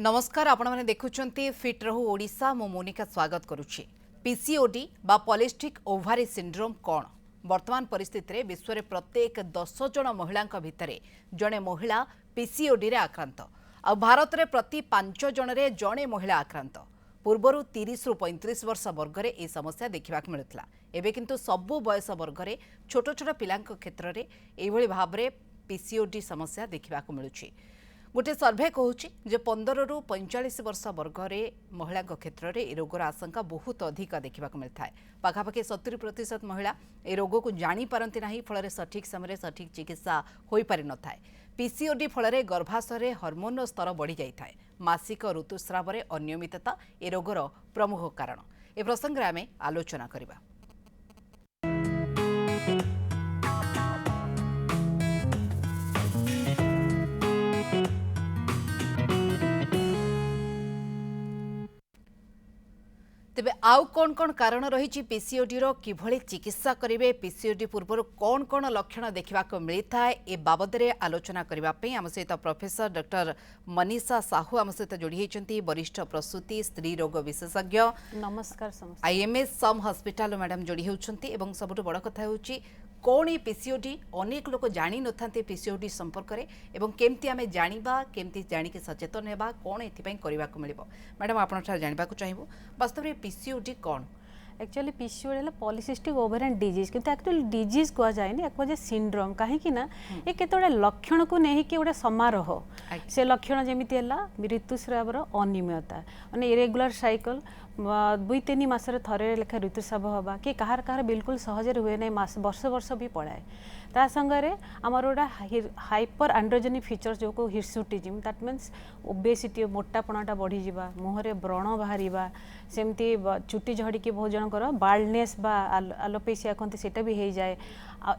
नमस्कार आपण मैंने देखुंटे फिट रहू ओडिशा मो मोनिका स्वागत करुच्ची। पीसीओडी बा पॉलिस्टिक ओभारी सिंड्रोम कौन वर्तमान परिस्थिति रे विश्व रे प्रत्येक 10 जन महिला भितर जड़े महिला पीसीओडी रे आक्रांत आ भारत रे प्रति 5 जन रे जड़े महिला आक्रांत। पूर्वर 30 रु 35 वर्ष वर्ग रे ए समस्या देखा मिलुला। एबे किंतु सबु बयस वर्ग रे छोट छोट पिलांक क्षेत्र रे एभली भाव रे पीसीओडी समस्या देखा मिलुछि। गोटे सर्भे कहूँ जे 15 रु 45 वर्ष वर्ग में महिला क्षेत्र में ए रोगर आशंका बहुत अधिक देखा मिलता है। पाखापाखि 70% महिला ए रोग को जापारती ना, फल सठिक समय सठिक चिकित्सा हो पारि न था। पीसीओडी फल गर्भाशय हर्मोन स्तर बढ़ी जाए। मासिक ऋतुस्राव में अनियमितता ए रोगर प्रमुख कारण। ए प्रसंग में आम आलोचना करबा। तेबे आउ कौन कौन कारण रही पीसीओडी रो किभली चिकित्सा करेंगे, पीसीओडी पूर्व कौन कौन लक्षण देखा मिलता है ए बाबद में आलोचना करने आम सहित प्रोफेसर डॉक्टर मनीषा साहू आम सहित जोड़ी होती, वरिष्ठ प्रसूति स्त्री रोग विशेषज्ञ। नमस्कार। आईएमएस सम हॉस्पिटल मैडम जोड़ी होती। सबुठ बड़ कथा हूँ कौन ये पीसीओडी अनेक लोग जानी न था पीसीओडी संपर्क में एवं केमती आम जाना केमती जानिक सचेतन होगा कौन एपाई करने को मिल। मैडम आप जानवा चाहूँ वास्तव में पीसीओडी कौन? एक्चुअली पीसीओडी है पॉलीसिस्टिक ओवेरियन डिजीज, किंतु एक्चुअली डिजीज कह जाए एक सिंड्रोम कहीं ना ये केते लक्षण को नहीं कि गोटे समारोह से लक्षण जमीती है ऋतुस्राव अनियमितता माने इरेगुलर साइकिल 2-3 मासरे थरे लेखा ऋतुस्राव हवा कि कहार कहार बिल्कुल सहजरे हुए ना, मास वर्ष वर्ष भी पड़ाए। ता संगे आमर गोटा हाइपर एंड्रोजेनिक फीचर्स जो को हिर्सुटिज्म दैट मीन्स ओबेसिटी मोटापणाटा बढ़ी जावा, मुहरे व्रण बाहर सेमती चुटी झड़की बहुत जनकर बाल्डनेस बा आलोपेसिया कहते सेटा भी हो जाए।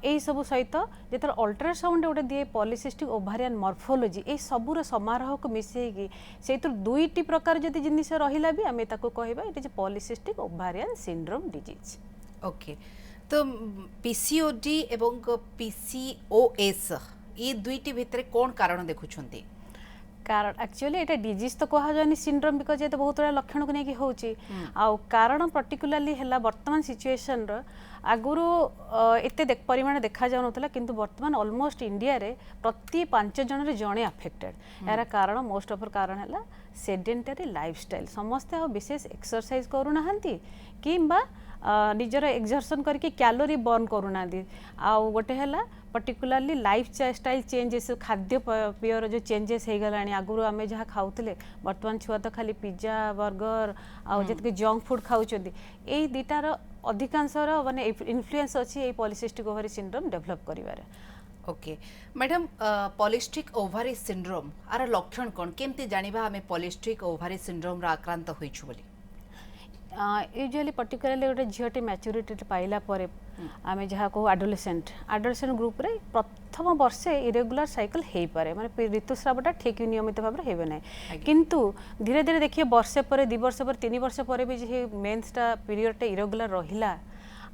यही सब सहित जो अल्ट्रासाउंड गोटे दिए पॉलीसिस्टिक ओभारियन मॉर्फोलॉजी ये सबूर समारोह को मिसेगी से 2टी प्रकार जदि जिनिस रहिला भी आमे ताको कहबा it is polycystic ovarian syndrome disease. Okay, तो पीसीओडी एवं पीसीओएस ये दुईटी भितर कौन कारण देखुछंती? कारण एक्चुअली एटा डिजीज तो कहा जानी सिंड्रोम बिकज ये तो बहुत बड़ा लक्षण को लेकिन होची आ कारण पर्टिकुलरली है वर्तमान सिचुएशन आगुरु एते परिमाण देखा जाऊ नथला, किंतु वर्तमान ऑलमोस्ट इंडिया रे प्रति 5 जन रे जणे अफेक्टेड। यार कारण मोस्ट ऑफ कारण है सेडेंटरी लाइफस्टाइल, समस्ते विशेष एक्सरसाइज करू नाहंती किंबा निजर एक्सर्सन करके कैलोरी बर्न करूना। आउ गोटे है पर्टिकुलरली लाइफ स्टाइल चेंजेस, खाद्य पेयर जो चेंजेस हो गलानी। आगुरु आमे जहाँ खाऊले वर्तमान छुआ तो खाली पिज्जा बर्गर आउ जतके जंक फूड खाउछंती, एई दुटार अधिकांश माने इन्फ्लुएंस अच्छी ये पॉलीसिस्टिक ओवरी सिंड्रोम डेवलप करिवारे। Okay madam, polycystic ovary syndrome आर लक्षण कौन केमती जानिबा आमे पॉलीस्टिक ओभारी सिंड्रोम रा आक्रांत होइछु बोली? यूजुअली पर्टिकुलरली गोटे झीटी मैच्योरिटी पाइला परे आमे जहाँ कहू एडोलेसेंट ग्रुप रे प्रथम वर्षे इरेगुलर साइकिल हो पारे, माने ऋतुस्रावटा ठीक नियमित भाव में हो ना, किंतु धीरे धीरे देखिए वर्षे पर 2 वर्ष पर 3 वर्ष पर भी जे मेन्सटा पीरियडटा इरेगुलर रहिला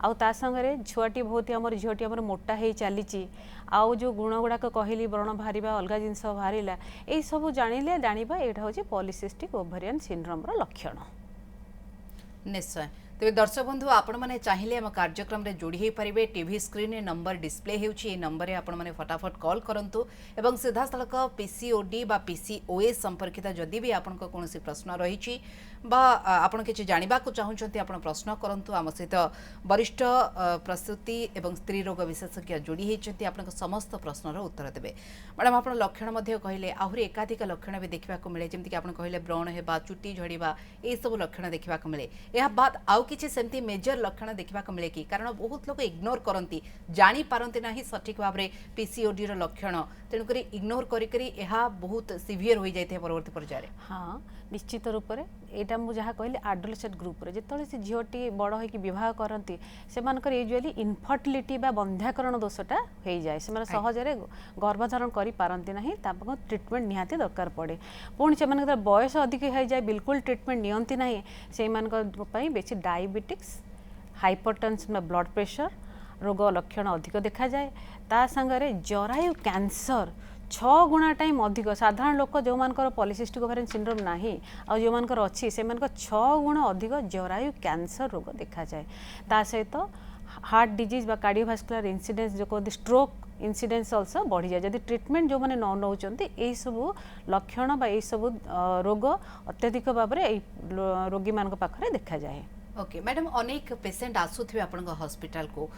आउ ता संगे छुआटी बहुत आमर झीटी आमर मोटा हो चली आउ जो गुण गुड़ाक कहली व्रण बाहर अलग जिनस बाहर यही सब जानिले जानिबा एटा होची पॉलीसिस्टिक ओभारियन सिंड्रोम रो लक्षण। निश्चय। तेज दर्शक बंधु आपण मैंने चाहिए आम कार्यक्रम में जोड़ी हो पारे, टीवी स्क्रीन में नंबर डिस्प्ले होची नंबर आपण मैंने फटाफट कॉल करंतु एवं सीधा सड़क पीसीओडी बा पीसीओएस संपर्कित जदि भी आपन कौन प्रश्न रही आपन किसी जानवा चाहते आप प्रश्न करंतु। आम सहित वरिष्ठ प्रसूति एवं स्त्री रोग विशेषज्ञ जोड़ी होती आप समस्त प्रश्नर उत्तर देवे। मैडम आप लक्षण कहले आहरी एकाधिक लक्षण भी देखा मिले जमीक आप कहले व्रण होगा चुटी झड़वा ये सब लक्षण देखा मिले। यह बाद आउ किसी सेमती मेजर लक्षण देखा मिले कि कारण बहुत लोग इग्नोर करती जानी पारती ना सठिक भाव में पीसीओडी रो लक्षण, तेणुक इग्नोर करी बहुत सिवियर हो जाए परवर्ती पर्यायर। हाँ निश्चित रूप से यहाँ मुझे कहली एडोलेसेंट ग्रुप रे जिते से झीटी बड़ हो बह करती से यूजुअली इनफर्टिलिटी बा बंध्याकरण दोषटा हो जाए, से सहजरे गर्भधारण कर पारती ना, ट्रिटमेंट निहाती दरकार पड़े। पुणी से बयस अधिक हो जाए बिल्कुल ट्रिटमेंट नियंती ना, से बेसी डायबिटिक्स हाइपरटेंशन ब्लड प्रेशर रोग लक्षण अधिक देखा जाए। ता संगे जरायु कैंसर 6 गुणा टाइम अधिक साधारण लोक जो मानकर पॉलीसिस्टिक ओवेरियन सिंड्रोम नाही आ जो मानकर अच्छी से 6 गुणा अधिक जरायु कैंसर रोग देखा जाए ता सहित हार्ट डिजीज बा कार्डियोवास्कुलर इंसिडेंस जो कहते स्ट्रोक इंसिडेंस ऑल्सो बढ़ी जाए जदि ट्रीटमेंट जो मैंने न नौचंती यही सब लक्षण बा यही सब रोग अत्यधिक भाव में रोगी मान पाखे देखा जाए। ओके मैडम अनेक पेसेंट आसुथिबे आपन हॉस्पिटल को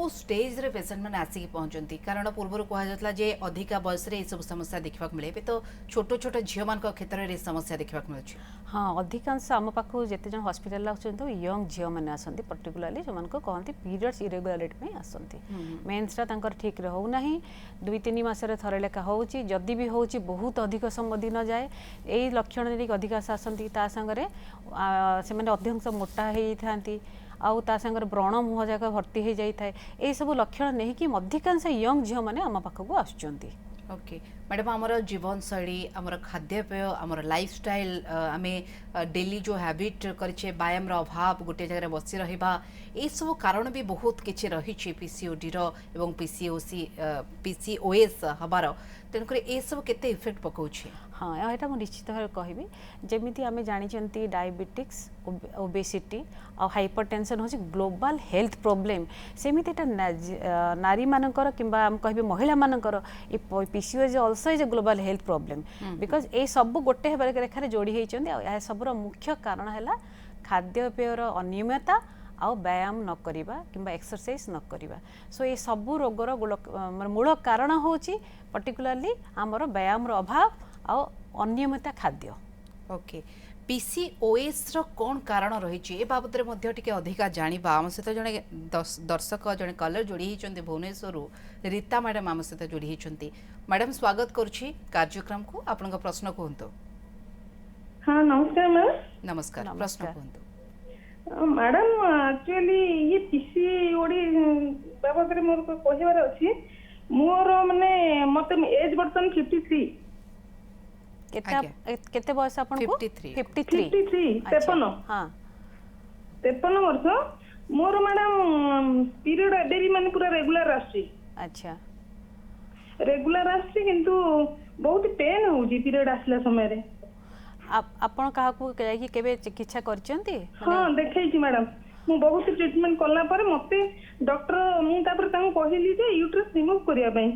स्टेज रे पेसेंट मैंने आसिक पहुंचती कारण पूर्व कहला जे अधिका बयस रे सब समस्या देखा मिले तो छोट छोट झील मान क्षेत्र में समस्या देखा मिलूँ। हाँ अधिकांश आम पाखु जिते जन हॉस्पिटल आसते यंग झील मैंने आसती पर्टिकुलाली जो कहते पीरियड्स इरेगुलारिटी आसती मेन्सटा ठीक रे होना 2-3 मासरे थरे लेखा होची जदि भी होची बहुत अधिक समय दिन जाए यही लक्षण नहीं अधिकांश आसती ता संगे से अधिकांश मोटा होती आउ ता संगे व्रण मुह जाक भर्ती हो जाए यही सब लक्षण नहीं कि अधिकांश यंग झील मैंने आम पाखक आसुच्चंती। ओके मैडम आमर जीवन शैली आमर खाद्यपेय आमर लाइफस्टाइल आम डेली जो हैबिट करे व्यायाम अभाव गोटे जगह बसी रहा ये सब कारण भी बहुत किसी रही पीसीओडी एवं पीसीओएस हबार तेणुक ये सब केते इफेक्ट पकाउछि। हाँ यहाँ मुझे निश्चित भाव कहबी जमीती आम जानी डायबिटिक्स ओबेसिटी आ हाइपरटेंशन हूँ ग्लोबल हेल्थ प्रोब्लेम सेमिति नारी मानकर किंबा कहबी महिला मानकर PCOS also is a global health problem because ये सब गोटे रेखार जोड़ी होती सबुर मुख्य कारण है खाद्यपेयर अनियमितता आउ व्यायाम न करिबा किंबा एक्सरसाइज न करिबा सो ये सबू रोगर मूल कारण होची पर्टिकुलरली आमर व्यायाम अभाव आ अनियमित खाद्य। ओके पीसीओएस रो कौन कारण रही ए बाबद में अधिका जानिबा आम सहित जड़े दर्शक जड़े कलर जोड़ी होती भुवनेश्वर रीता मैडम आम सहित जोड़ी होती मैडम स्वागत करुछि कार्यक्रम को आपण प्रश्न कहतु। हाँ नमस्कार मैम। नमस्कार प्रश्न कहतु मैडम एक्चुअली ये पीसीओडी बाबद रे मोर कहबार अछि मोर माने मते एज बर्तन 53 केते बयस आपन को 53 हां 53 वर्ष मोर मैडम पीरियड एबेरी माने पूरा रेगुलर आछि। अच्छा रेगुलर आछि किंतु बहुत पेन होउजी पीरियड आसला समय रे आपण कहा को जाई केबे चिकित्सा करचंती? हां देखै छी मैडम मु बहुत ट्रीटमेंट करला पर मते डॉक्टर मु तापर तांको कहिली जे यूट्रस रिमूव करिया पई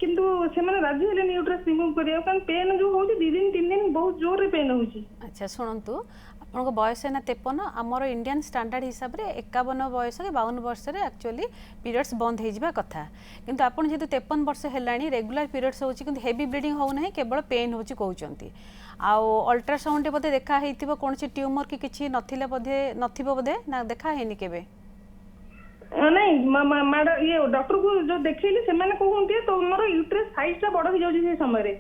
किंतु से माने राजी हेले यूट्रस रिमूव करिया कारण पेन जो होउची 2 दिन 3 दिन बहुत जोर रे पेन होउची। अच्छा सुनंतु आपन बयस है ना 53 आमर इंडियन स्टैंडर्ड हिसाब रे 51 बयस के 52 वर्ष रे एक्चुअली पीरियड्स बंद हो जाबा कथा किंतु आपन जेतु 53 वर्ष हेलानी रेगुलर पीरियड्स होउची किंतु हेवी ब्लीडिंग हो नाही केवल पेन होउची कहउचंती आ अल्ट्रासाउंड बोधे देखा हेतिबो कोनसी ट्यूमर की किछि नथिले बोधे नथिबो बोधे ना देखा हेनी केबे नहीं मैडम ये डॉक्टर को जो देखैली से माने कहउंती तो मोर यूट्रस साइज ता बड़ हो जाउची से समय रे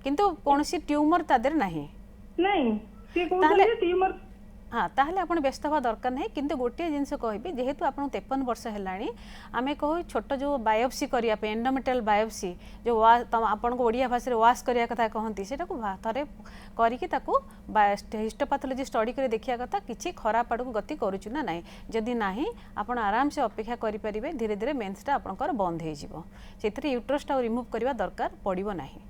किंतु कोनसी ट्यूमर तादर नाही नहीं से कहउती ट्यूमर हाँ ताहले आपण व्यस्त हवा दरकार नहीं किंतु गोटे जिनस कहबी जेहेतु आपण 53 वर्ष हेलानी आमे कहू छोट जो बायोप्सी करिया पे एंडोमेट्रियल बायोप्सी जो आपण को ओडिया भाषा रे वाश करिया कथा कहंती सेटा को थरे करिकि ताकू हिस्टोपैथोलॉजी स्टडी करे देखिया कथा किछि खराब आड़ को गति करूछु ना नाही जदि नाही आपण आराम से अपेक्षा करि परिबे धीरे धीरे मेंसटा आपनकर बंद हे जिवो सेतरे यूट्रसटा रिमूव करबा दरकार पड़िबो नाही।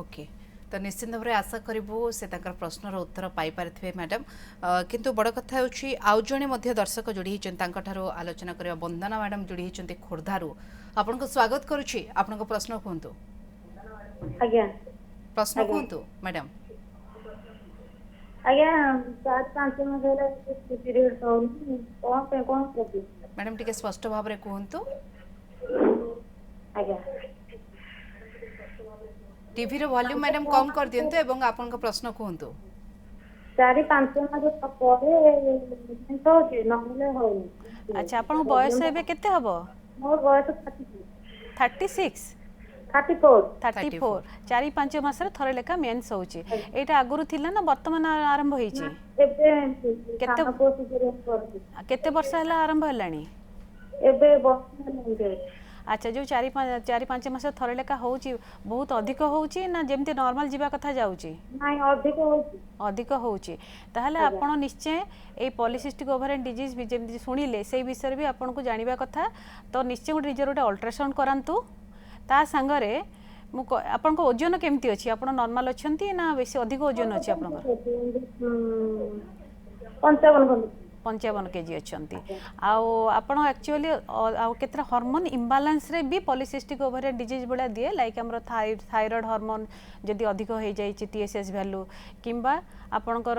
ओके तो निश्चित भाव में आशा करूँ से प्रश्नर उत्तर पाइपे मैडम किंतु बड़ कथा आउ जड़े दर्शक जोड़ी होती आलोचना करवा वंदना मैडम जोड़ी होती खोर्धारू आपन को स्वागत करुच्ची आपन प्रश्न कहतु। प्रश्न कहतु मैडम। मैडम टिके स्पष्ट भाव में कहतु। टीवी रो वॉल्यूम मैडम कम कर दियंतु एवं आपन को प्रश्न कहतु। 4-5 मास परे तो जे नहले हो। अच्छा आपन बयस एबे केते हबो? मोर बयस 36 34 4-5 मास रे थरे लेका मेंस होची एटा आगुरु थिला ना वर्तमान आरंभ होईची एबे केते वर्ष हला आरंभ हलानी एबे वर्ष। अच्छा जो 4-5 मास थरे लेका होची बहुत अधिक होची ना जेमते नॉर्मल जीवा कथा जाउची? नाही अधिक होची ताहले आपण निश्चय ए पॉलीसिस्टिक ओवरियन डिजीज भी जेमते सुनिले सेही विषय भी आपण को जानिबा कथा तो निश्चय निजर गोटे अल्ट्रासाउंड करंतु ता संगरे ଆପଣଙ୍କ ଓଜନ କେମିତି ଅଛି ଆପଣ ନର୍ମାଲ ଅଛନ୍ତି ନା ବେଶୀ ଅଧିକ ଓଜନ ଅଛି ଆପଣଙ୍କର 55 केजी अच्छी आपण एक्चुअली केतरा हार्मोन इम्बालांस रे भी पॉलीसिस्टिक ओवरियन डिजीज भाया दिए लाइक आम थायराइड हार्मोन जदि अधिक हो जाए टीएसएच वैल्यू किंबा आपणकर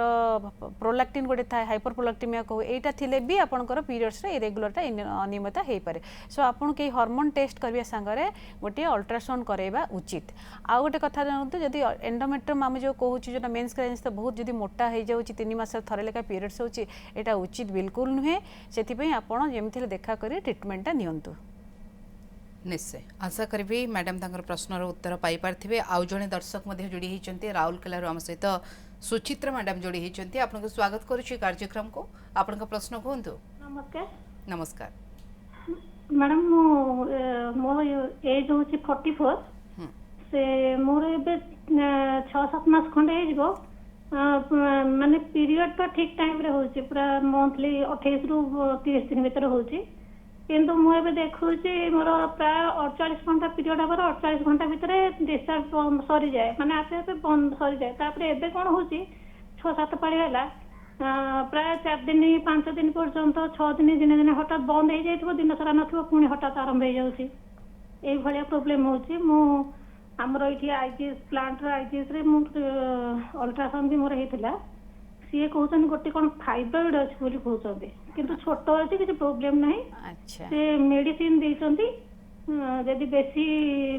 प्रोलैक्टिन गोटे था हाइपरप्रोलैक्टिमिया कहू एटा थिले भी आपणकर पीरियड्स रे इरेगुलरटा अनियमितता हो पारे सो आपन के हार्मोन टेस्ट करबा संगरे गोटे अल्ट्रासाउंड करैबा उचित आ गोटे कथा जानतु जदि एंडोमेट्रियम आम जो कहूँ जो मेन्स क्राइंस तो बहुत जदि मोटा हो जाउची 3 मास थरे लेका पीरियड्स होची एटा उचित बिल्कुल नुहे से आपण जमी देखा कर ट्रिटमेंटा नियंतु निश्चय आशा करी मैडम तंकर प्रश्नर उत्तर पाई पार्थिबे आउ जणे दर्शक मध्ये जोड़ी होइचंती राउरकेला आम सहित सुचित्रा मैडम जोड़ी होइचंती आपनको स्वागत करूची कार्यक्रम को आपनका प्रश्न कहंतु नमस्कार नमस्कार मैडम मोर एज होची 44 से मोर एबे 6-7 मास खंडे हेजबो माने पीरियड टा ठीक टाइम रे होची पूरा मंथली 28 रु 30 दिन भीतर होची किंतु मु एबे देखुची मोर प्राय 48 घंटा पीरियड आबर 48 घंटा भीतर डिस्चार्ज सरी जाए माने आपे आपे बंद सरी जाए तापर एबे कोन होची 6-7 पाळी हला प्राय 4 दिन 5 दिन पर्यंत 6 दिन दिन दिन हठात बंद हो जाइथिबो दिन सारा नथिबो पुणी हठात आरंभ हो जाउची ए भलिया प्रॉब्लम होची मु आमर ये आईजीएस प्लांट आईजीएस रे अल्ट्रासाउंड भी मोर होता सी कहते गोटे कौन फाइब्रॉइड अच्छे बोली कहते किंतु छोट अच्छे किसी प्रोब्लेम ना से मेडिसिन देती जदि बेसी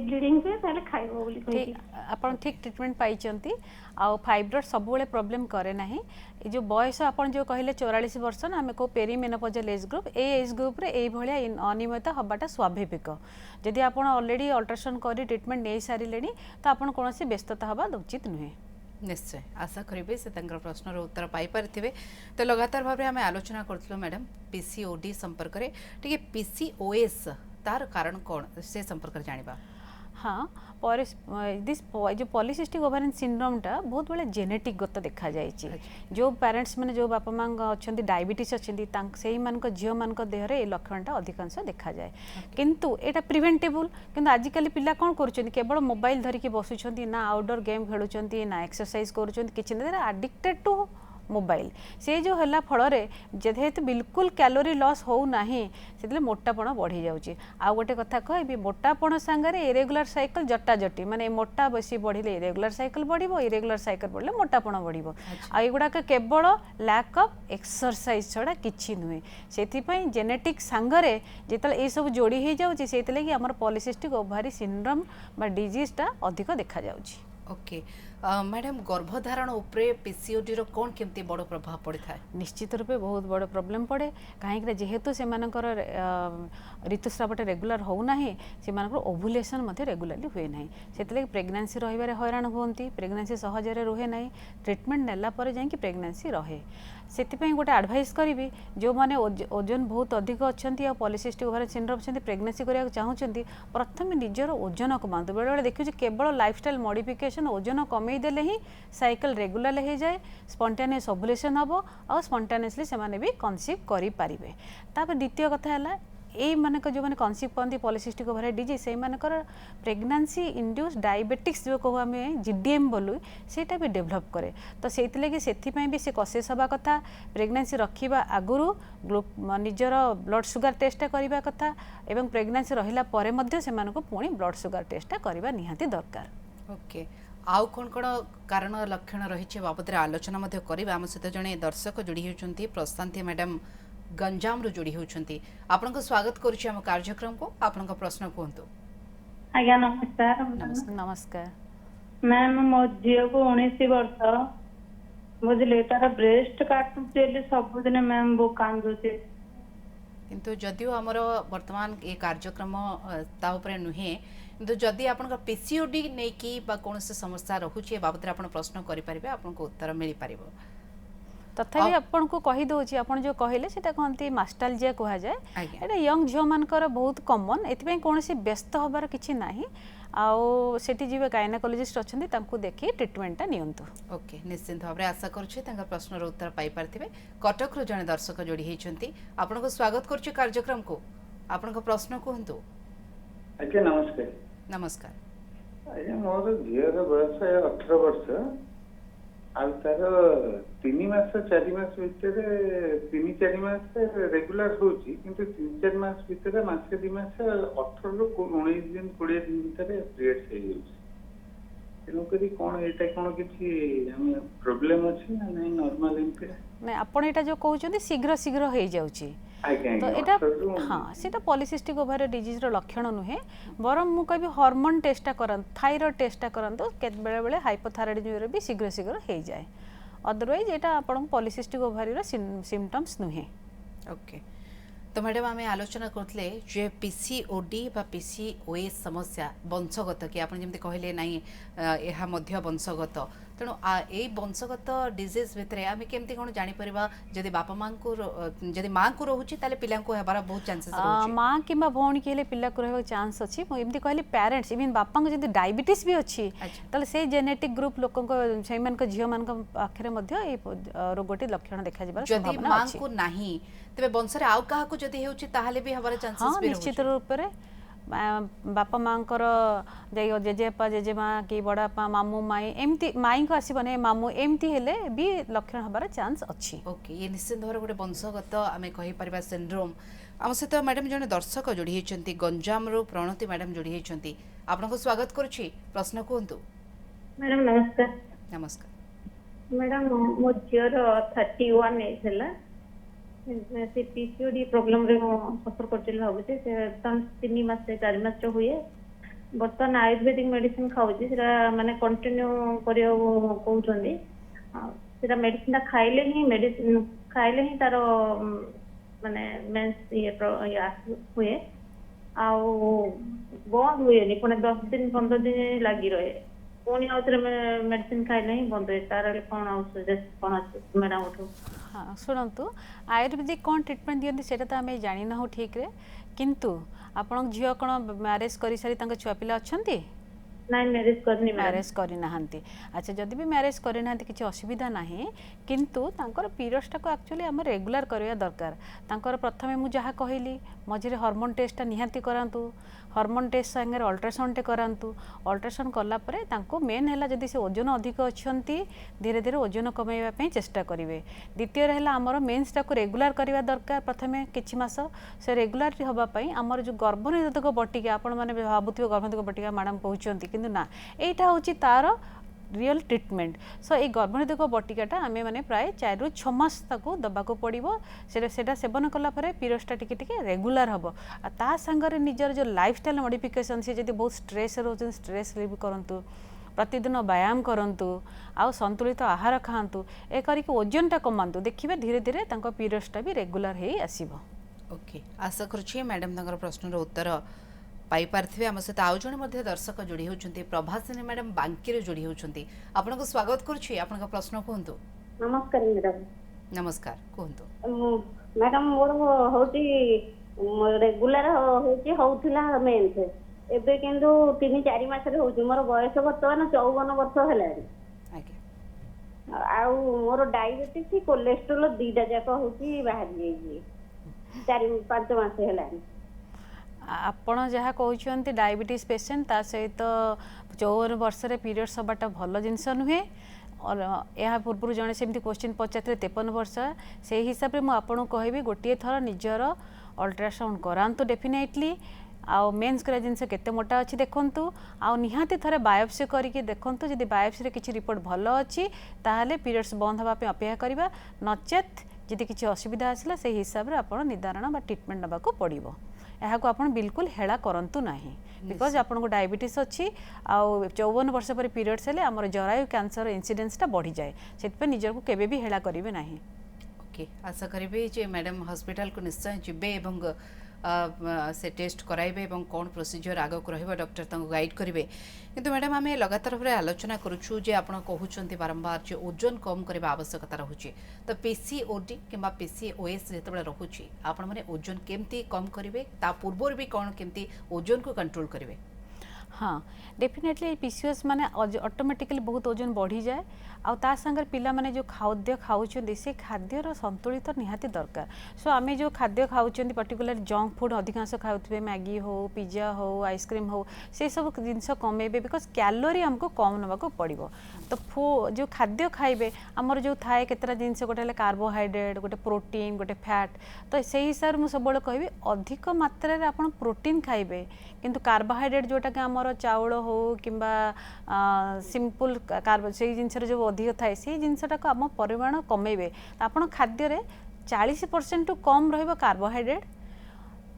ब्लीडिंग हुए ताले खाइबो बोली कहि आपण ठीक ट्रीटमेंट पाइचंती आ फाइब्रॉइड सब बेले प्रॉब्लम करे नाही ए जो बयस आपण जो कहले 44 वर्ष ना हमें को perimenopausal age group A age group रे ए भलिया अनियमितता हबाटा स्वाभाविक जदि आपण ऑलरेडी अल्ट्रासाउंड करी ट्रीटमेंट नै सारिलेनी तो आपण कोनोसी व्यस्तता हबा उचित नुहे निश्चय आशा करेंगे से प्रश्नर उत्तर पाई पारे तो लगातार भाव में आलोचना करूँ मैडम पीसीओडी संपर्क में टे पीसीओएस तार कारण कौन से संपर्क जानिबा हाँ दिस जो पॉलीसिस्टिक ओवेरियन सिंड्रोमटा बहुत बड़े जेनेटिक गत देखा जाए जो पेरेंट्स मैंने जो बापा माँ अच्छा डायबिटीज अच्छी से झील मान देहरे ये लक्षणटा अधिकांश देखा जाए किंतु एटा प्रिवेंटेबल किंतु आजिकल पिला कौन कर केवल मोबाइल धरिकी बसुंट ना आउटडोर गेम खेलुंट ना एक्सरसाइज कर आडिक्टेड टू मोबाइल से जो है फल जेहेतु बिल्कुल कैलोरी लॉस हो ना से मोटापण बढ़ी जाऊँगी आउ गोटे कथा कहि मोटापण सांगे इरेगुलर साइकिल जटाजटी माने मोटा बेसी बढ़िले इरेगुलर साइकिल बढ़िबो इरेगुलर साइकिल बढ़िले मोटापण बढ़िबो आ एगुड़ाक केवल लैक ऑफ एक्सरसाइज छड़ा किछि नुहे सेथिपई जेनेटिक सांगरे जेतले ए सब जोड़ी हो जाउची सेतले कि हमर पॉलीसिस्टिक ओवारी सिंड्रोम बा डिजीजटा अधिक देखा जाउची ओके मैडम गर्भधारण उपरे पीसीओडी रो कौन केमती बड़ प्रभाव पड़े था निश्चित रूपे बहुत बड़ प्रॉब्लम पड़े कहीं जेहेतु से ऋतुस्रावटा रेगुलर होना से ओभुलेसन रेगुलाली हुए ना से प्रेगनेंसी रही हैरान होती प्रेगनेंसी सहजरे रुहे ना ट्रिटमेंट नेला जाकि प्रेगनेंसी रहे से गोटे एडवाइस करी जो मैंने ओजन बहुत अधिक अच्छा पॉलीसिस्टिक ओवेरियन सिंड्रोम अच्छा प्रेगनेंसी करने चाहूँगी प्रथम निजर ओजन कमातु बेले बेले देखिए केवल लाइफस्टाइल मॉडिफिकेशन ओजन कमे देले ही साइकिल रेगुलर हो जाए स्पॉन्टेनियस ओभुलेशन हम और स्पॉन्टेनियसली से भी कनसीव करें तापर द्वितीय कथा है ये मानक जो मैंने कनसीव करती पॉलीसिस्टिक ओवेरियन डिजीज से प्रेगनेंसी इंड्यूस डायबिटिक्स जो कहू आम जीडीएम बोलू सेटा भी डेभलप करे तो से भी से कसेस हवा कथा प्रेगनेंसी रखा आगुरी निजर ब्लड सुगर टेस्ट करवा कथा एवं प्रेगनेंसी रहिला परे मध्य से पुणी ब्लड सुगर टेस्ट करवा निहाती दरकार ओके आउ कौन कौन कारण लक्षण रही बाबद आलोचना करवा आम सहित जड़े दर्शक जोड़ी होती प्रशांति मैडम गंजाम रु जोड़ी होती आपन को स्वागत करुच्ची आम कार्यक्रम को आपन को प्रश्न कहतु आज्ञा नमस्कार नमस्कार मैम मो झील को 19 वर्ष बुझे तार ब्रेस्ट काटुचे सबुदिन मैम वो कांदुचे किंतु जदियो आमर वर्तमान ये कार्यक्रम ता उपरे नुहे किंतु जदि आपन पीसीओडी नहीं कि कौन समस्या रखुची बाबद आप प्रश्न करें आपको उत्तर मिल पार तथापि आपन को कही दउची आपन जो कहले सेटा कहंती मास्टालजिया कहा जाए एटा यंग झियो मानकर बहुत कॉमन एथिपई कोनोसी व्यस्त होबार किछि नाही आउ सेठी जीवे गायनेकोलॉजिस्ट अछंती तांको देखि ट्रीटमेंटटा नियंतु ओके निश्चित भाव आशा करूछि तांका प्रश्नर उत्तर पाई पारथिबे कटक रो जने दर्शक जोड़ी हेचंती आपन को स्वागत करछि कार्यक्रम को आपन को प्रश्न कहंतु अच्छा नमस्कार नमस्कार ଆଜ୍ଞା ମୋର ଝିଅର ବୟସ 18 ବର୍ଷ ଆଉ ତାର 3 ମାସ 4 ମାସ ଭିତରେ 3-4 ମାସ ରେଗୁଲାର ହଉଛି କିନ୍ତୁ 3-4 ମାସ ଭିତରେ ମାସେ 2 ମାସ 18 ରୁ 19 ଦିନ 20 ଦିନ ଭିତରେ ପିରିୟଡ୍ସ ହେଇଯାଉଛି। ତେଣୁକରି କଣ ଏଇଟା କଣ କିଛି ପ୍ରୋବ୍ଲେମ ଅଛି ନା ନାଇଁ ନର୍ମାଲ ଏମିତି? ନାଇଁ ଆପଣ ଏଇଟା ଯେଉଁ କହୁଛନ୍ତି ଶୀଘ୍ର ଶୀଘ୍ର ହେଇଯାଉଛି ଆଜ୍ଞା ତ ଆଜ୍ଞା ଏଇଟା 18 ରୁ ହଁ ସେଇଟା ପଲିସିଷ୍ଟିକ୍ ଓଭାରି ଡିଜିଜ୍ର ଲକ୍ଷଣ ନୁହେଁ ବରଂ ମୁଁ କହିବି ହର୍ମୋନ୍ ଟେଷ୍ଟଟା କରନ୍ତୁ ଥାଇରଏଡ୍ ଟେଷ୍ଟଟା କରନ୍ତୁ ବେଳେବେଳେ ହାଇପୋଥାଇରଏଡିଜମରେ ବି ଶୀଘ୍ର ଶୀଘ୍ର ହେଇଯାଏ ଅଦରୱାଇଜ୍ ଏଇଟା ଆପଣଙ୍କ ପଲିସିଷ୍ଟିକ୍ ଓଭାରିର ସିମ୍ପଟମ୍ସ ନୁହେଁ। ओके तो मैडम आम आलोचना करते जे पीसीओडी बा पीसीओएस समस्या वंशगत कि आप जमी कहले ना यह वंशगत तेणु यही वंशगत डिजीज भितर आम केमती कौन जापर जदि बापा माँ को जदि माँ को रोचे पिला हबार बहुत चांसेस माँ कि भौणी की पिला को रहा चान्स अच्छी मुझे कहली पेरेंट्स इवन बापा को जब डायबिटीज भी अच्छी ताले से जेनेटिक ग्रुप लोक झील मान पाखे रोगटी लक्षण देखा जदि माँ को नहीं तेरे वंशरे आउ क्या जदि होताले भी हबार चांसेस निश्चित रूप से बापा माँ जेजेपा जेजेमा कि बड़ापा मामू माई एमती माई को आसबना मामू एमती हेले भी लक्षण हबार चांस अच्छी। ओके ये निश्चित भाव गोटे वंशगत आम कहीपर सिंड्रोम आम सहित मैडम जड़े दर्शक जोड़ी होती गंजाम रू प्रणति मैडम जोड़ी होती आपको स्वागत करुच्ची प्रश्न कहतु। मैडम नमस्कार। नमस्कार मैडम मो झीर 31 एज है से पीसीओडी प्रॉब्लम रे सफर करते भावुचे 3 मास 4 मास हुए बर्तमान आयुर्वेदिक मेडिसिन खाऊँ माने कंटिन्यू करियो कहउछंदी सेटा मेडिसिन खाइले ही मेडिसिन खाइले ही तार माने मेंस ये हुए आउ बंद हुए पुणे 10 दिन 15 दिन लगी रहे पुणी आउथरे मेडिसिन खाइले ही बंद हुए तार कौन कौन अच्छे मैडम उठू। हाँ शुणु आयुर्वेदिक कौन ट्रिटमेंट दिखती से तो आम जानी ना ठीक रे किंतु आपण झील कौन मैरेज कर सारी छुआ पिला अच्छा मैरेज करना अच्छा जदि भी मैरेज करना किसी असुविधा ना किंतु तांकर पीरियड्स टाक एक्चुअली आम रेगुलर करवा दरकार तांकर प्रथमे मुझे जहाँ कहली मझे हार्मोन टेस्टा निहाती करातु हार्मोन टेस्ट सांगे अल्ट्रासाउंड टे करातु अल्ट्रासाउंड कलापर मेन है जदि से ओजन अधिक अच्छा धीरे धीरे ओजन कमाइवाई चेष्टा करेंगे। द्वितीय है आमर मेन्स टाक रेगुलर करवा दरकार प्रथमे किछि मास से रेगुलर होगापाई आमर जो गर्भनिरोधक बटिका आपण मैंने भावुथ गर्भनिरोधक बटिका मैडम कहते किंतु ना यहाँ हूँ तार रियल ट्रिटमेंट सो ये गर्भनिरोधक बटिकाटा आम मैंने प्राय 4 ରୁ 6 मास ताको दबाको पड़ो सेटा सेवन कलापर पीरियड्सटा टिके रेगुलर हम ता सांगरे निजर जो लाइफस्टाइल मॉडिफिकेशन से जब बहुत स्ट्रेस रोचे स्ट्रेस रिलीव करूँ प्रतिदिन व्यायाम करूँ आउ संतुलित आहार खातु ए करके ओजनटा कमातु देखिए धीरे धीरे पीरियड्सटा भी रेगुलर हो आसब। ओके आशा करुच्छे मैडम प्रश्नर उत्तर पाइपारे आम सहित आउ जड़े दर्शक जोड़ी होती प्रभासिनी मैडम बांकी जोड़ी होती आपको स्वागत करुच्छी आपन प्रश्न कहतु। नमस्कार मैडम। नमस्कार कहतु मैडम मोर होती रेगुलर होउथिला मेंस एबे किंतु 3-4 मास रे होउची मोर बयस वर्तमान 54 वर्ष हेलानी आउ मोर डायबिटीज कोलेस्ट्रोल दीटा जाक होची बाहर जाई 4-5 मास हेलानी आपण जहाँ कहते डायबिटीज पेसेंट ता सहित 54 वर्ष पीरियड्स हबाटा भल जिनस नुहे और यह पूर्व जड़े सेमती क्वेश्चन पचारे 53 वर्ष से हिसाब से मुझे कहबी गोटे थर निजर अल्ट्रासाउंड करातु डेफिनेटली आउ मेन्स करा जिनस केते मोटा अच्छी देखु आउ निहाती थरे बायोप्सी करके देखु जदि बायोप्सी रे किछि रिपोर्ट भल अच्छी ताहले पीरियड्स बंद हवा पे अपेक्षा करिबा नचेत जदि किछि असुविधा आसला से हिसाब रे आपण निदारण बा ट्रीटमेंट नबा को पड़िबो यहाँ को आप बिल्कुल हेला करंतु नहीं बिकज आपको डायबिटीज अच्छी आउ 54 वर्ष पर पीरियड्स हेले आमर जरायु कैंसर इन्सिडेंसटा बढ़ी जाए से निजर को केबे भी हेला करेंगे नहीं। ओके आशा करी जे मैडम हॉस्पिटल को निश्चय जीवे एवं से टेस्ट कराइबे एवं कौन प्रोसीजर आग को रहिबा डॉक्टर तांको गाइड करेंगे किंतु मैडम आम लगातार भाव आलोचना करुछु जे आपण कहउछंती बारंबार जे ओजन कम करबा आवश्यकता रहुछि तो पीसीओडी किंबा पीसीओएस जेतबेले रहुछि आपण माने ओजन केमती कम करेंगे ता पूर्वर भी कौन केमती ओजन को कंट्रोल करेंगे। हाँ डेफिनेटली पीसीओएस माने ऑटोमेटिकली बहुत ओजन बढ़ी जाए आ ता संगर पिला माने जो खाद्य खाउछंदी से खाद्यर संतुलित निहाती दरकार सो आमे जो खाद्य खाउछंदी पर्टिकुलर जंक फूड अधिकांश खाउतबे मैगी हो पिज्जा हो आइसक्रीम हो से सब जिनस कमेबे बिकॉज कैलोरी हमको कम नवा को पड़िबो तो जो खाद्य खाइबे हमर जो थाए केतरा जिनस गोटे ले कार्बोहाइड्रेट गोटे प्रोटीन गोटे फैट तो से हिसाब मु सब बळे कहबी अधिक मात्रा रे आपण प्रोटीन खाइबे किंतु कार्बोहाइड्रेट जोटा कि आमर चाउल हो किंबा सिंपल कार्ब से जिनस जो अधिक थाए से जिनसटा को आम परिमाण कमेबे आपण खाद्य 40% टू कम रहिबो कार्बोहाइड्रेट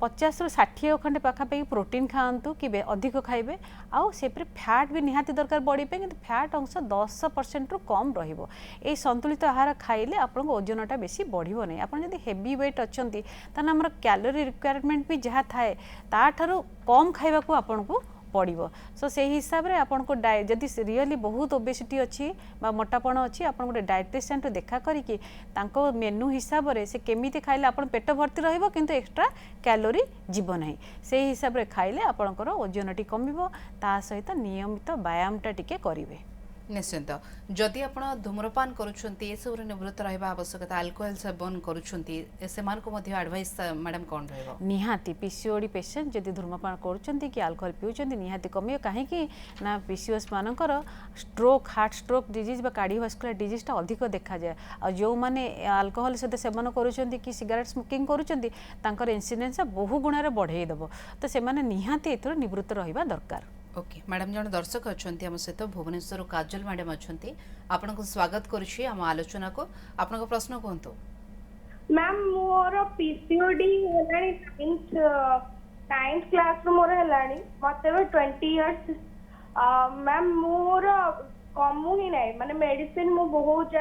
50 ରୁ 60 खंडे पाखापाखि प्रोटीन खाआंतु कि अधिक खाइबे आउ से फैट भी निहाती दरकार बॉडी पे किंतु फैट अंश 10% रू कम रहिबो ए संतुलित आहार खाइले आपन ओजनटा बेसी बढ़िबो नै आपन जदी हेवी वेट अछंती तने हमर कैलोरी रिक्वायरमेंट भी जहा थाए ता ठारू कम खाइबा को आपन को पड़ो सो से हिसाब रे आपन को जदि रियली बहुत ओबेसिटी अच्छी मोटापण अच्छी आप गोटे डायटेशियन टू देखा करिकी तांको मेनू हिसाब रे से केमिति खाइले आपन पेट भर्ती रहिबो किंतु एक्स्ट्रा कैलोरी जीव नाही से हिसाब रे खाइले आपनकर ओजनटी कमिबो ता सहित नियमित व्यायामटा टिके करिवे निश्चिंत जदि आपण धूम्रपान करूछंती ए सब निवृत्त रहबा आवश्यकता अल्कोहल सेवन करूछंती सेमान को मध्ये एडवाइस मैडम कोन रहबो निहाती पीसीओडी पेशेंट जदि धूम्रपान करूछंती कि अल्कोहल पिउछंती निहाती कमियो काहे कि ना पीसीओएस मानकर स्ट्रोक हार्ट स्ट्रोक डिजीज बा कार्डियोवास्कुलर डिजीज ता अधिक देखा जाय आ जो माने अल्कोहल सहित सेवन करूछंती कि सिगरेट स्मोकिंग करूछंती तांकर इन्सिडेंस बहु गुण रे बढ़ाई दबो तो से माने निहाती एथरो निवृत्त रहबा दरकार ओके मैडम जन दर्शक अच्छा आम सहित भुवनेश्वर काजल मैडम अच्छा आपन को स्वागत करुछि हम आलोचना को आपन को प्रश्न कहंतु मैम मोर पीसीओडी हेलानी 9th क्लास रो मोर हेलानी मते 20 इयर्स मैम मोर कमु ही नाही माने मेडिसिन मु बहुत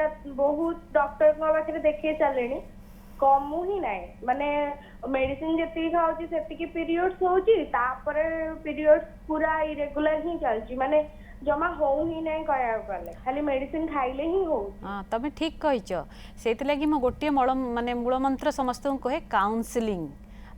डॉक्टर को पाखरे देखे चलेनी कमु ही नाही माने मेडिसिन जति खाउची सेति की पीरियड्स होची तापरे पीरियड्स पूरा इरेगुलर ही चलची माने जमा हो ही नहीं कहया गले खाली मेडिसिन खाइले ही हो हां तमे ठीक कहिचो सेति लागि म गोटिए माने मूल मंत्र समस्त को कहे काउंसलिंग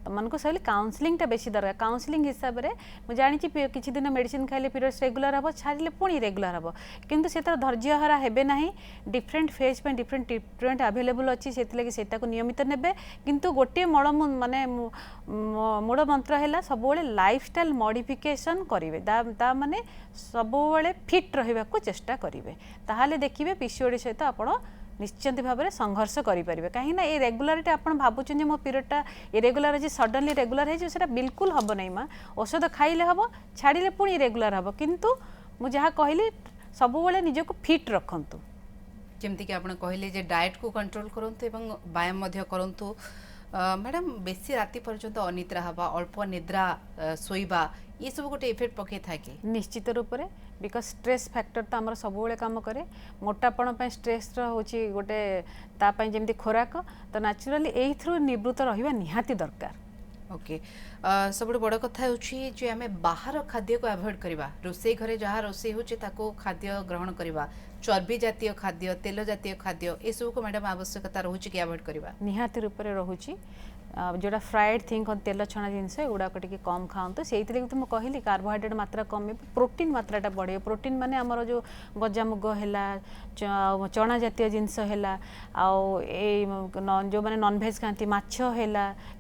मन को सही काउंसलिंग टा बेसी दरकार काउंसलिंग हिसाब रे मु जानि छि किछि दिन मेडिसिन खाइले पीरियड्स रेगुलर हबो छाड़िले पुणी रेगुलर हबो किंतु सेतर धैर्य हरा हेबे नाही डिफरेंट फेज पे डिफरेंट ट्रीटमेंट अवेलेबल अछि सेति लागि सेटा को नियमित नेबे किंतु गोटे माने मूल मंत्र हैला सब बेले लाइफस्टाइल मॉडिफिकेशन करिवे ता माने सब बेले फिट रहबा को चेष्टा करिवे ताहाले देखिबे पीसीओडी सहित आपण निश्चिंत भाव में संघर्ष करें कहीं ये रेगुलारिटी आप भावुँ मो पीरियडटा इरेगुलर अच्छे सडनली रेगुलर है बिल्कुल हम नहीं माँ औषध खाइले हम छाड़िले पुणी रेगुलर हम किंतु मु जहाँ कहली सब बेले निजको फिट रखंतु जमती कि आप कहले डाएट को कंट्रोल करंतु एवं व्यायाम करंतु मैडम बेसी राति पर्यंत अनिद्रा हवा अल्प निद्रा सोइबा ये सब गोटे इफेक्ट पके था कि निश्चित रूप से बिकज स्ट्रेस फैक्टर तो आम सब काम करे मोटापण स्ट्रेस होची गोटे तापाई जमती खोराक तो नेचुरली एथ्रु निवृत्त रहिबा निहाती दरकार ओके सब बड़ कथा होची जे आमे बाहर खाद्य को अवॉइड करबा रोसई घरे जहाँ रोसई होची ताको खाद्य ग्रहण करबा चर्बी जातीय खाद्य तेल जातीय खाद्य ए सब को मैडम आवश्यकता रहूची कि अवॉइड करबा निहाती रूप से रहूची जोड़ा फ्राइड थिंग तेल छणा जिनस गुड़ाक टी कम खाते से तो मुझे कहली कार्बोहाइड्रेट मात्रा कम प्रोटीन मात्राटा बढ़े प्रोटीन माने आमर जो गजामुग है चना जातीय जिनस है जो मैंने नॉनभेज खाती माछ है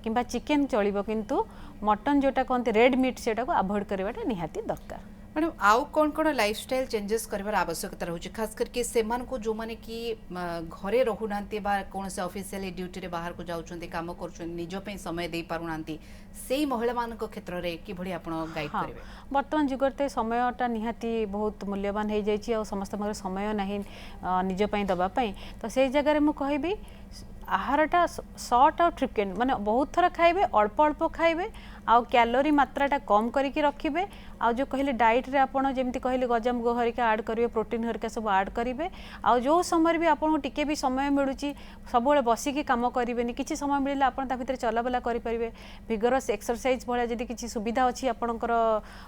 कि चिकेन चलो किंतु मटन जोटा कहते रेड मीट से अवॉइड करवाटा निहाती दरकार मैडम आउ कौन कौन लाइफस्टाइल चेंजेस करबार आवश्यकता रहउछि खास करके सेमान को जो माने कि घरे रहुनांती बा कौन से ऑफिशियल ड्यूटी रे बाहर को जाउछन्ती काम करछन्ती निजो पे समय देई पारुनांती सेही महिला मान को क्षेत्र रे कि भडी आपण गाइड करबे वर्तमान जुगरते समयटा निहाती बहुत मूल्यवान हो जाइछि आ समस्त मगर समय नाही निजो पे दबा पे तो से जगह रे मु कहबी आहारटा शॉर्ट और फ्रिक्वेंट माने बहुत थर खाइबे अल्प अल्प खाइबे आउ कैलोरी मात्राटा कम करके रखिबे आउ जो कहले डाइट रे आपण जेमती कहले गजामुग हरिका ऐड करिवे प्रोटीन हरिका सब ऐड करिवे आउ जो समय भी आपण टिके भी समय मिलुची सब बेले बसिकी काम करिवेनी किछि समय मिलिला आपण ता भितर चलाबला करि परिवे विगरस एक्सरसाइज भला जदी किछि सुविधा अछि आपणकर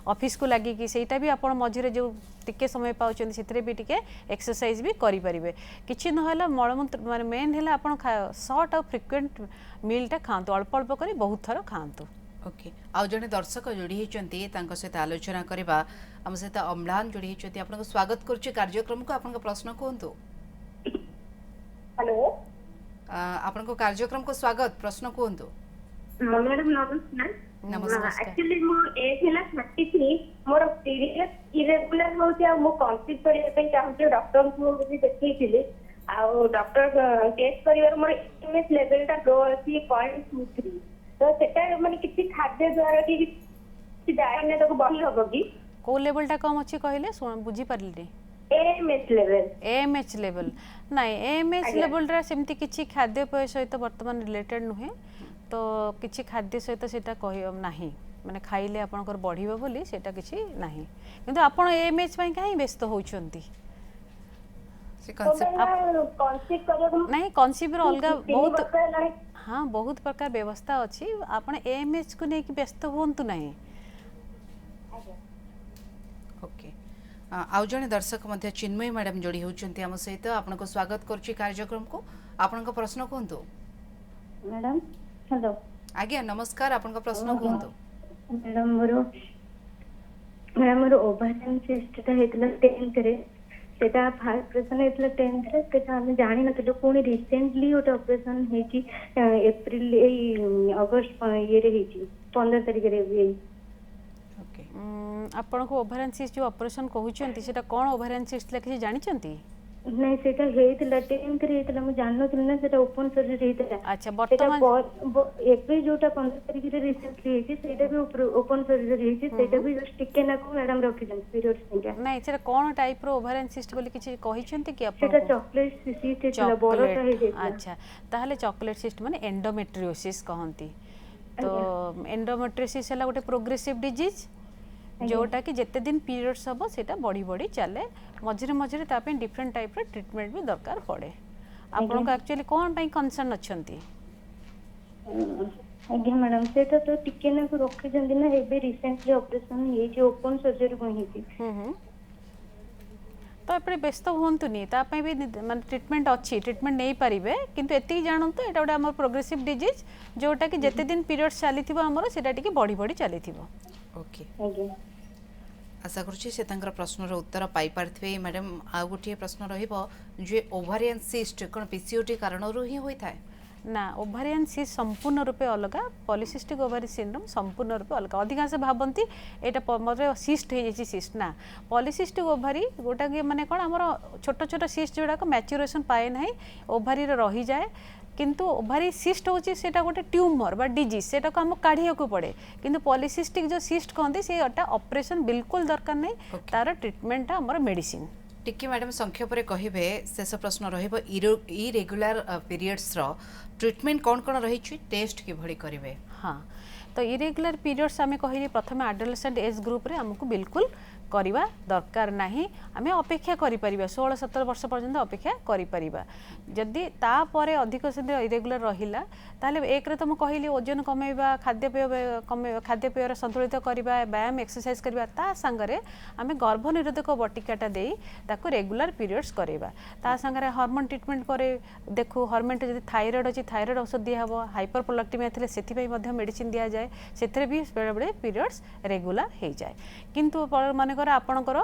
ऑफिस को लागि कि सेटा भी आपण मझिरे जो टिके समय पाउचंदी सेतरे भी टिके एक्सरसाइज भी करि परिवे किछि न होला मलमूत्र माने मेन हैला आपण शॉर्ट और फ्रिक्वेंट मीलटा खांतु अल्प अल्प करी बहुत थर खांतु ओके आउ जड़े दर्शक जोड़ी होती सहित आलोचना करवा आम सहित अम्लान जोड़ी होती आपको स्वागत करुच्ची कार्यक्रम को आपन प्रश्न कहतु हेलो आपन कार्यक्रम को स्वागत प्रश्न कहतु मैडम नमस्कार नमस्कार एक्चुअली मो एज है 33 मोर पीरियड इरेगुलर होती आ मो कंसीव करिया पे चाहूँ डॉक्टर को भी देखैथिले आ डॉक्टर टेस्ट करिवार मोर एमएस लेवल टा लो अछि 0.23 तो सेटा माने किछि खाद्य द्वारा कि डायट ने तो बढ़ी होबो कि को लेवल टा कम अछि कहले बुझी पारली एमएस लेवल नाइ एमएस लेवल रा सेमती किछि खाद्य पेय सहित वर्तमान रिलेटेड नुहे तो किछि खाद्य सहित सेटा कहि नाही माने खाइले आपनकर बढ़िबो बोली सेटा किछि नाही किंतु आपण एमएच पई काहे व्यस्त होउछंती से कांसेप्ट कंसीव करिया नहीं कंसीव रो अलगा बहुत हाँ बहुत प्रकार व्यवस्था अच्छी आपण एएमएच को नहीं व्यस्त होंतु नहीं ओके आउ जने दर्शक मध्य चिन्मयी मैडम जोड़ी होउचंती हम सहित आपनको स्वागत करछि कार्यक्रम को आपनको प्रश्न कहंतु मैडम हेलो आज्ञा नमस्कार आपनको प्रश्न कहंतु मैडम मोर ओवरियन सिस्ट ता हेतला 10th रे सेटा फास्ट ऑपरेशन हेतला 10th रे सेटा हम जानि नथिलु कोनी रिसेंटली ओटा ऑपरेशन हेची अप्रैल अगस्त ये रे हेची 15 तारिख रे भी ओके आपण को ओवरियन सिस्ट जो ऑपरेशन कहउचंती सेटा कोन ओवरियन सिस्ट लेके जानिचंती नहीं सेटा हेतला 10th रे हेतला हम जाननथिलु ना सेटा ओपन सर्जरी हेतला अच्छा वर्तमान एप्रिल जोटा 15 तारिख रे रिसेंटली हेची सेटा भी ओपन सर्जरी हेची सेटा भी जस्ट टिके ना को मैडम रखिजन पीरियड सेटा नहीं सेटा कोन टाइप रो ओवरियन सिस्ट बोली किछि कहिचंती कि आपण सेटा चॉकलेट सिस्ट हेतला बड़टा हेतला अच्छा ताहले चॉकलेट सिस्ट माने एंडोमेट्रियोसिस कहंती तो एंडोमेट्रियोसिस हला गोटे प्रोग्रेसिव डिजीज जोटा कि जेते दिन पीरियड्स हबो सेटा बड़ी बड़ी चले मझरे मझरे ता पे डिफरेंट टाइप रो ट्रीटमेंट भी दरकार पड़े आपन को एक्चुअली कोन पई कंसर्न अछंती आज्ञा मैडम सेटा तो टिके ना को रखि जंदी ना एबे रिसेंटली ऑपरेशन हे जे ओपन सर्जरी को हेची तो एपरे व्यस्त होंतुनी ता पे भी माने ट्रीटमेंट अच्छी ट्रीटमेंट नहीं पारिबे किंतु एति जानंतु एटा गोटे हमर प्रोग्रेसिव डिजीज जोटा कि जेते दिन पीरियड्स चलीथिबो हमर सेटा टिके बड़ी बड़ी चलीथिबो ओके आज्ञा आशा करुच्ची से प्रश्नर उत्तर पाई पार्थिबे मैडम आ गोटे प्रश्न रहिबो जे ओवरियन सिस्ट कोन पीसीओडी कारण ही होइथाय ना ओवरियन सिस्ट संपूर्ण रूपे अलग पॉलीसिस्टिक ओवरी सिंड्रोम संपूर्ण रूपे अलग अधिकांश भावती एटा मोर सिस्ट हो जाइए सिस्ट ना पॉलीसिस्टिक ओवरी गोटा माने कौन आमर छोट छोट सिस्ट जोड़ाक मैच्यूरेशन पाए ना ओवरी रही जाए किंतु ओवरी सिस्ट होची सेटा गोटे ट्यूमर बा डिजीज सेटा को हम काढ़िया को पड़े किंतु पॉलीसिस्टिक जो सिस्ट कहते सेटा ऑपरेशन बिल्कुल दरकार नहीं तार ट्रीटमेंट हमर मेडिसिन टिकी मैडम संक्षेप रे कहिबे शेष प्रश्न रहिबो इरेगुलर पीरियड्स रो ट्रीटमेंट कौन कौन रही टेस्ट कि भली करिवे हाँ तो इरेगुलर पीरियड्स आमे कहिली प्रथमे एडोलेसेंट एज ग्रुप रे हमको बिल्कुल करवा दरकार नहीं आमे अपेक्षा करि परिबा 16-17 वर्ष पर्यंत अपेक्षा करि परिबा जदि तापर अधिक समय इरेगुलर रहिला ताले एक रे तो मैं कहली ओजन कमेबा खाद्यपेय संतुलित करवा व्यायाम एक्सरसाइज करवा ता संगरे आमे गर्भ निरोधक बटिकाटा देई ताको रेगुलर पीरियड्स करवा ता संगरे हार्मोन ट्रीटमेंट करे देखु हार्मोन जदि थायराइड अछि थायराइड औषध दिया हबो हाइपरप्रोलैक्टिमिया थिले सेति पई मध्ये मेडिसिन दिया जाए सेथरे भी बेले बेले पीरियड्स रेगुलर हे जाए किंतु माने आपणकर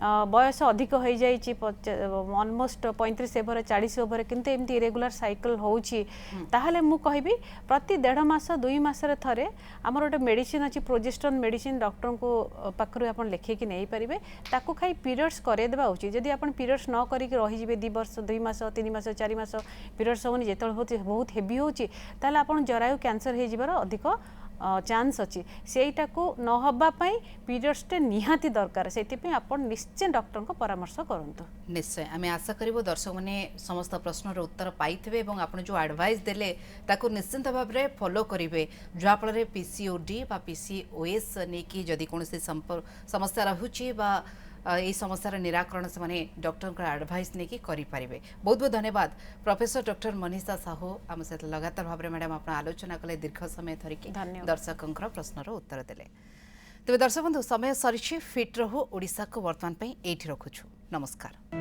बयस अधिक हो जाइए ऑलमोस्ट 35 ओवर 40 ओवर किंतु एमती इरेगुलर साइकिल होउची ताहले मु कहबी प्रति 1.5 मास 2 मास रे थरे हमर गोटे मेडिसिन अछि प्रोजेस्टेरोन मेडिसिन डॉक्टर को पाखरु आपण लेखे कि नहीं पारिबे ताकू खाई पीरियड्स करे देबा उचित जदि आपण पीरियड्स न करी कि रहि जिवे 2 वर्ष 2 मास 3 मास 4 मास पीरियड्स होनी जेतल होती बहुत हेवी होची ताहले आपण जरायु कैंसर हे जिबार अधिक चांस अच्छी सेटा को न हबा पई पीरियड्स टे निहाती दरकार सेति पे आपण निश्चय डॉक्टर को परामर्श करंतु निश्चय आमे आशा करिवो दर्शक माने समस्त प्रश्न रो उत्तर पाइथिबे एवं आपण जो एडवाइस देले ताको निश्चित भाव रे फॉलो करिवे जा फल रे पीसीओडी बा पीसीओएस ने की जदी कोनसे समस्या रहुची बा यही समस्यार निराकरण से माने डॉक्टर का एडवाइस नहीं करि पारिबे। बहुत बहुत धन्यवाद प्रोफेसर डॉक्टर मनीषा साहू आम सहित लगातार भाव में मैडम आप आलोचना कले दीर्घ समय धरिकी दर्शकों प्रश्नर उत्तर देले। तेज दर्शक बंधु समय सरी फिट रहू ओडिशा को वर्तमान एठी रखुछु नमस्कार।